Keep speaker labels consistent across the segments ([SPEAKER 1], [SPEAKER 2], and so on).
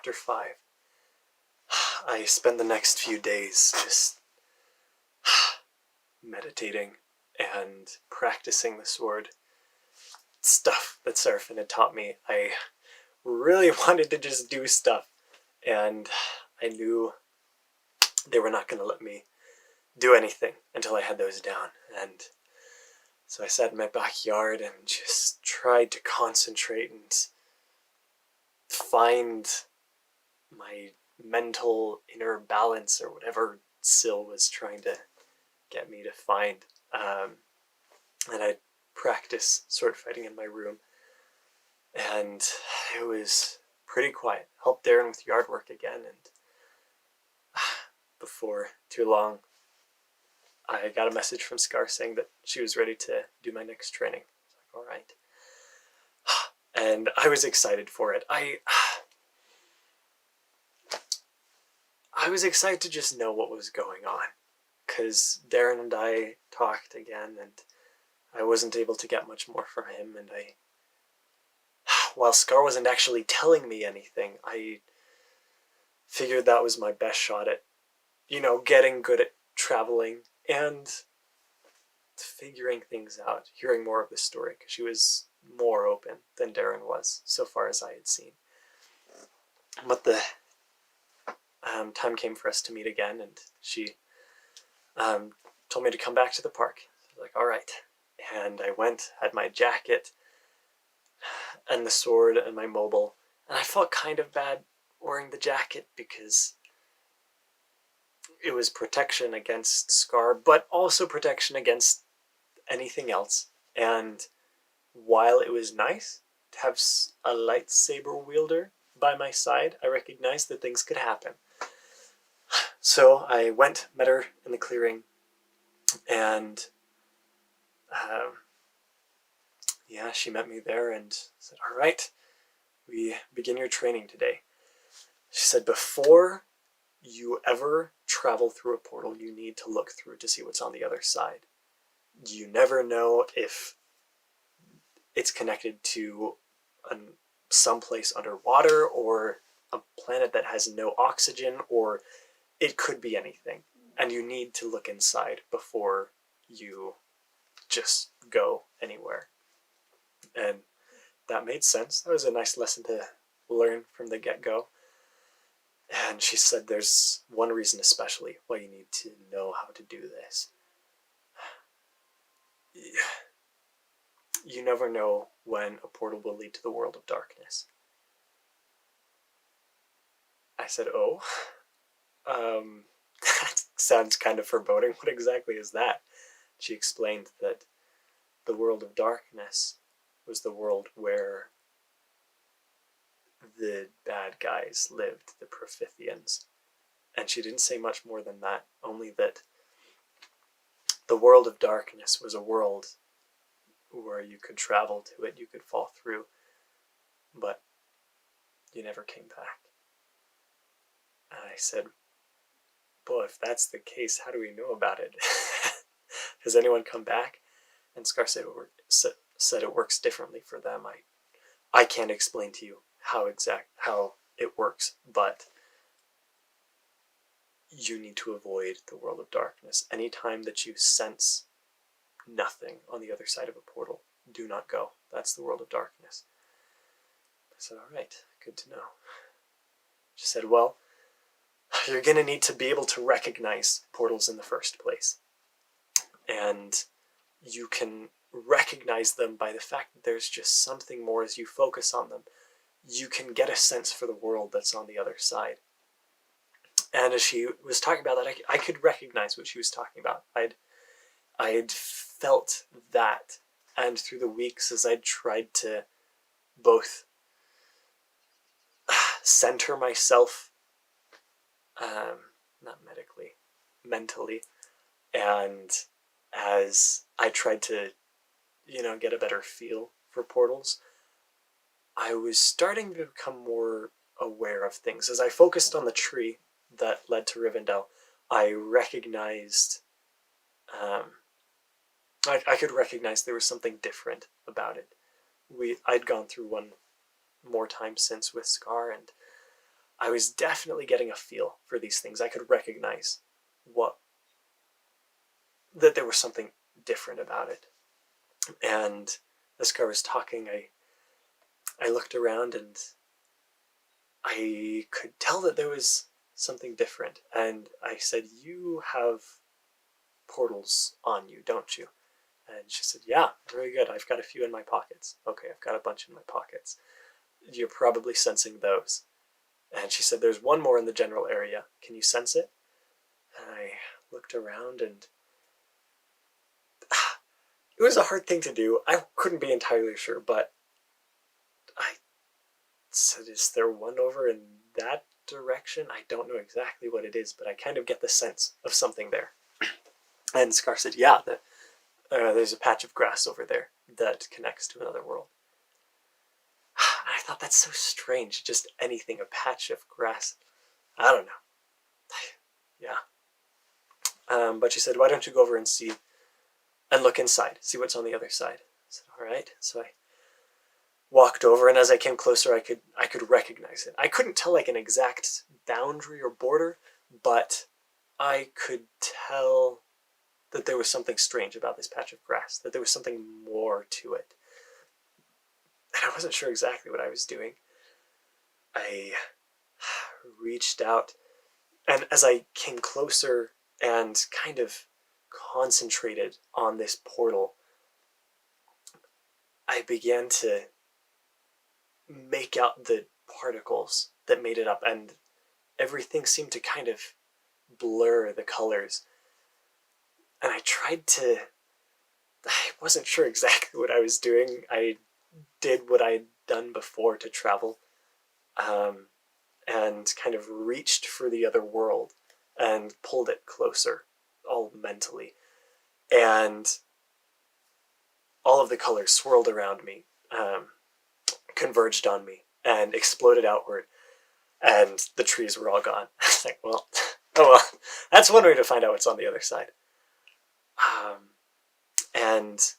[SPEAKER 1] Chapter 5. I spent the next few days just meditating and practicing the sword. Stuff that Seraphin had taught me. I really wanted to just do stuff, and I knew they were not going to let me do anything until I had those down. And so I sat in my backyard and just tried to concentrate and find my mental inner balance, or whatever Syl was trying to get me to find. And I'd practice sword fighting in my room, and it was pretty quiet. Helped Darren with yard work again, and before too long, I got a message from Scar saying that she was ready to do my next training. I was like, all right. And I was excited for it. I was excited to just know what was going on, because Darren and I talked again, and I wasn't able to get much more from him, and while Scar wasn't actually telling me anything, I figured that was my best shot at, getting good at traveling and figuring things out, hearing more of the story, because she was more open than Darren was, so far as I had seen. But the time came for us to meet again, and she told me to come back to the park. I was like, all right. And I went, had my jacket and the sword and my mobile, and I felt kind of bad wearing the jacket because it was protection against Scar, but also protection against anything else. And while it was nice to have a lightsaber wielder by my side, I recognized that things could happen. So I went, met her in the clearing, and she met me there and said, all right, we begin your training today. She said, before you ever travel through a portal, you need to look through to see what's on the other side. You never know if it's connected to someplace underwater, or a planet that has no oxygen, or it could be anything. And you need to look inside before you just go anywhere. And that made sense. That was a nice lesson to learn from the get-go. And she said there's one reason especially why you need to know how to do this. You never know when a portal will lead to the world of darkness. I said, oh, that sounds kind of foreboding. What exactly is that? She explained that the world of darkness was the world where the bad guys lived, the Prophithians. And she didn't say much more than that, only that the world of darkness was a world where you could travel to it, you could fall through, but you never came back. And I said, well, if that's the case, how do we know about it? Has anyone come back? And Scar said it works differently for them. I can't explain to you how it works, but you need to avoid the world of darkness. Anytime that you sense nothing on the other side of a portal, do not go. That's the world of darkness. I said, all right, good to know. She said, well, you're going to need to be able to recognize portals in the first place. And you can recognize them by the fact that there's just something more as you focus on them. You can get a sense for the world that's on the other side. And as she was talking about that, I could recognize what she was talking about. I'd felt that, and through the weeks as I'd tried to both center myself, not medically, mentally, and as I tried to, get a better feel for portals, I was starting to become more aware of things. As I focused on the tree that led to Rivendell, I recognized, I could recognize there was something different about it. I'd gone through one more time since with Scar, and I was definitely getting a feel for these things. I could recognize that there was something different about it. And as Scar was talking, I looked around and I could tell that there was something different. And I said, "You have portals on you, don't you?" And she said, "Yeah, very good. I've got a few in my pockets." "Okay, I've got a bunch in my pockets. You're probably sensing those." And she said, "There's one more in the general area. Can you sense it?" And I looked around, and it was a hard thing to do. I couldn't be entirely sure, but I said, "Is there one over in that direction? I don't know exactly what it is, but I kind of get the sense of something there." And Scar said, "Yeah, there's a patch of grass over there that connects to another world." And I thought, that's so strange. Just anything, a patch of grass. I don't know. Yeah. But she said, "Why don't you go over and see and look inside, see what's on the other side?" I said, "All right." So I walked over, and as I came closer, I could recognize it. I couldn't tell like an exact boundary or border, but I could tell that there was something strange about this patch of grass, that there was something more to it. And I wasn't sure exactly what I was doing. I reached out, and as I came closer and kind of concentrated on this portal, I began to make out the particles that made it up, and everything seemed to kind of blur the colors. And I wasn't sure exactly what I was doing. I did what I'd done before to travel, and kind of reached for the other world and pulled it closer, all mentally. And all of the colors swirled around me, converged on me, and exploded outward, and the trees were all gone. I was like, well, oh well, that's one way to find out what's on the other side. And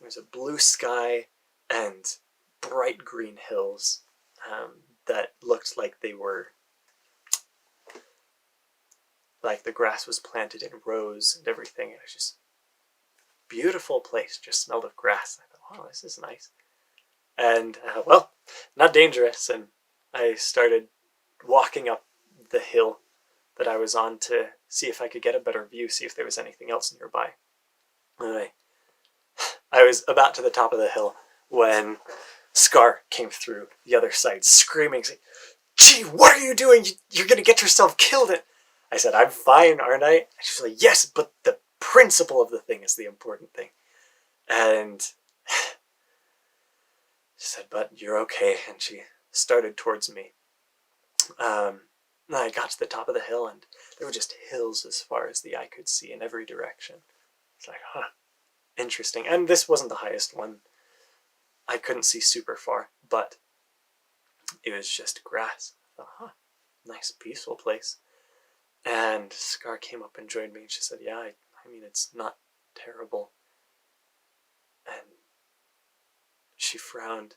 [SPEAKER 1] there's a blue sky and bright green hills that looked like they were, like the grass was planted in rows and everything. It was just beautiful place, just smelled of grass. I thought, wow, this is nice. And, well, not dangerous. And I started walking up the hill that I was on to see if I could get a better view, see if there was anything else nearby. And I was about to the top of the hill when Scar came through the other side, screaming, saying, "Gee, what are you doing? You're going to get yourself killed." I said, "I'm fine, aren't I?" And she was like, "Yes, but the principle of the thing is the important thing." And she said, "But you're okay." And she started towards me. And I got to the top of the hill, and there were just hills as far as the eye could see in every direction. It's like, huh, interesting. And this wasn't the highest one. I couldn't see super far, but it was just grass. I thought, huh, nice, peaceful place. And Scar came up and joined me, and she said, "Yeah, I mean, it's not terrible." And she frowned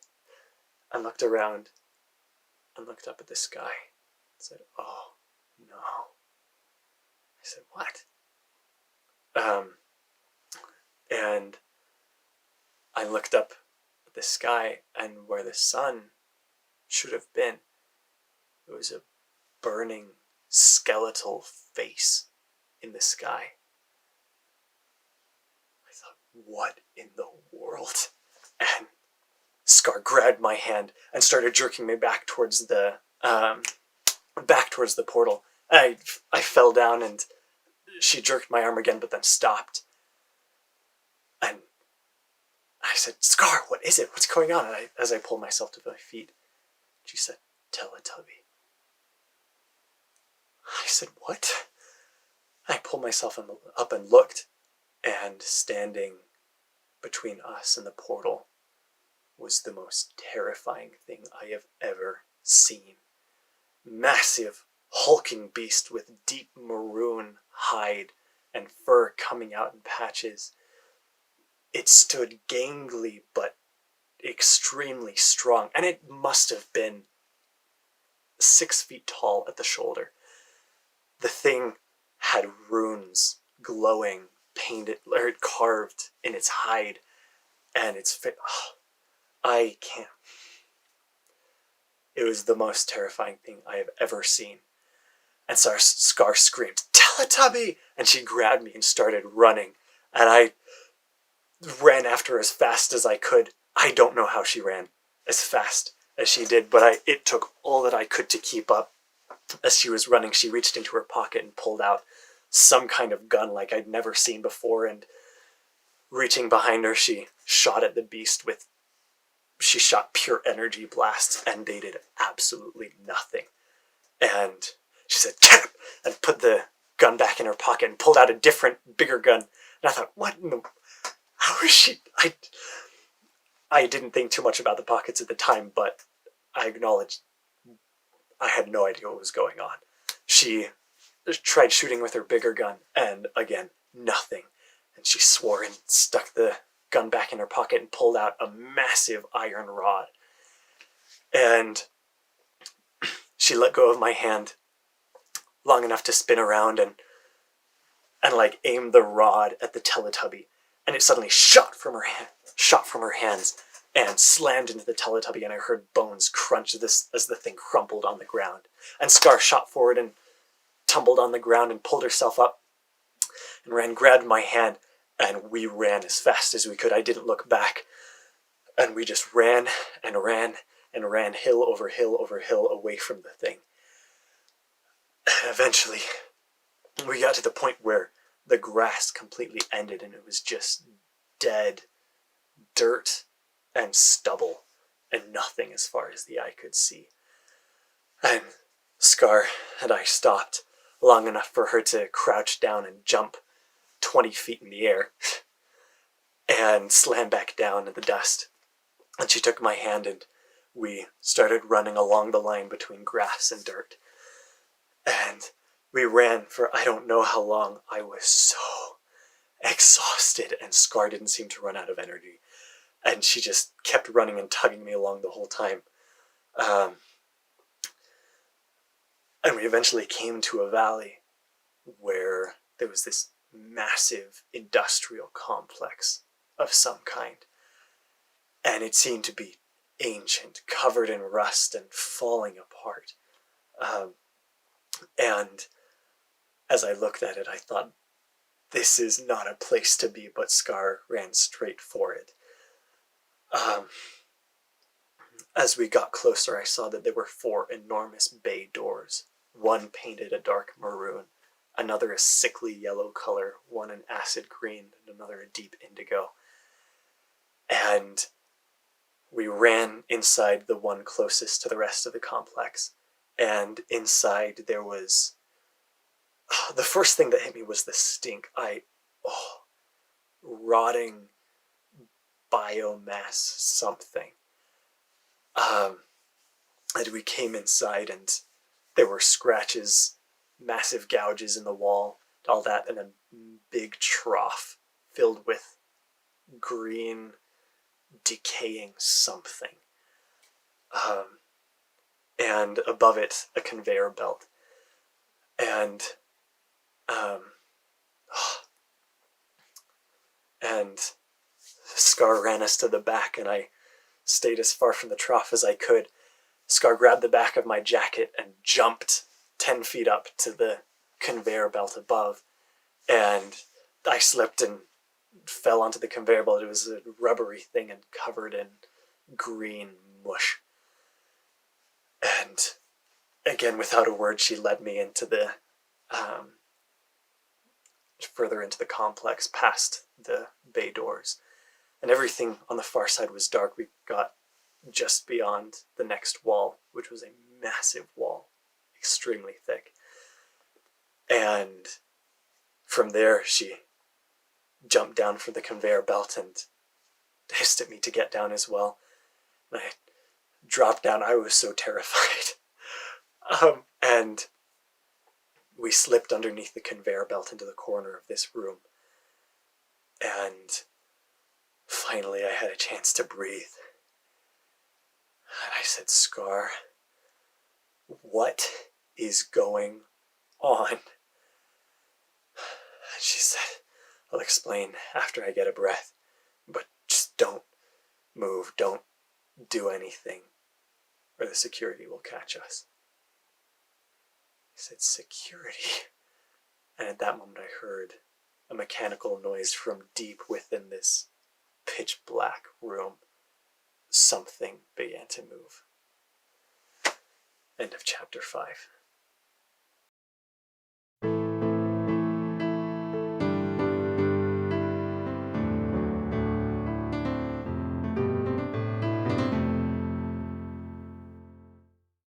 [SPEAKER 1] and looked around and looked up at the sky and said, "Oh, no." I said, "What?" And I looked up at the sky, and where the sun should have been, it was a burning skeletal face in the sky. I thought, what in the world? And Scar grabbed my hand and started jerking me back towards the portal. I fell down, and she jerked my arm again, but then stopped. And I said, "Scar, what is it? What's going on?" And as I pulled myself to my feet, she said, "Teletubby." I said, "What?" I pulled myself up and looked, and standing between us and the portal was the most terrifying thing I have ever seen. Massive, hulking beast with deep maroon hide and fur coming out in patches. It stood gangly but extremely strong, and it must have been 6 feet tall at the shoulder. The thing had runes glowing, painted, or carved in its hide, and its face. Oh, I can't. It was the most terrifying thing I have ever seen. And Scar screamed, "Teletubby!" And she grabbed me and started running. And I ran after her as fast as I could. I don't know how she ran as fast as she did, but it took all that I could to keep up. As she was running, she reached into her pocket and pulled out some kind of gun like I'd never seen before, and reaching behind her, she shot at the beast with... She shot pure energy blasts, and they did absolutely nothing. And she said, "Get him!" and put the gun back in her pocket and pulled out a different, bigger gun. And I thought, what in the... How is she... I didn't think too much about the pockets at the time, but I acknowledged I had no idea what was going on. She tried shooting with her bigger gun, and again, nothing. And she swore and stuck the gun back in her pocket and pulled out a massive iron rod. And she let go of my hand long enough to spin around and like aim the rod at the Teletubby, and it suddenly shot from her hands and slammed into the Teletubby, and I heard bones crunch as the thing crumpled on the ground. And Scar shot forward and tumbled on the ground and pulled herself up and grabbed my hand, and we ran as fast as we could. I didn't look back, and we just ran and ran and ran hill over hill over hill away from the thing. And eventually, we got to the point where the grass completely ended, and it was just dead dirt and stubble and nothing as far as the eye could see. And Scar and I stopped long enough for her to crouch down and jump 20 feet in the air and slam back down in the dust. And she took my hand, and we started running along the line between grass and dirt. And we ran for I don't know how long. I was so exhausted, and Scar didn't seem to run out of energy. And she just kept running and tugging me along the whole time. And we eventually came to a valley where there was this massive industrial complex of some kind. And it seemed to be ancient, covered in rust and falling apart. And as I looked at it, I thought, this is not a place to be, but Scar ran straight for it. As we got closer, I saw that there were 4 enormous bay doors. One painted a dark maroon, another a sickly yellow color, one an acid green, and another a deep indigo. And we ran inside the one closest to the rest of the complex. And inside there was... the first thing that hit me was the stink. Rotting biomass something. And we came inside, and there were scratches, massive gouges in the wall, all that, and a big trough filled with green, decaying something. And above it, a conveyor belt. And Scar ran us to the back, and I stayed as far from the trough as I could. Scar grabbed the back of my jacket and jumped 10 feet up to the conveyor belt above, and I slipped and fell onto the conveyor belt. It was a rubbery thing and covered in green mush. And again, without a word, she led me into the further into the complex, past the bay doors. And everything on the far side was dark. We got just beyond the next wall, which was a massive wall, extremely thick. And from there, she jumped down from the conveyor belt and hissed at me to get down as well. And I dropped down. I was so terrified. And we slipped underneath the conveyor belt into the corner of this room. And finally, I had a chance to breathe. And I said, "Scar, What is going on? And she said, I'll explain after I get a breath, but just don't move, don't do anything, or the security will catch us. I said, security? And at that moment I heard a mechanical noise from deep within this pitch black room. Something began to move. End of chapter 5.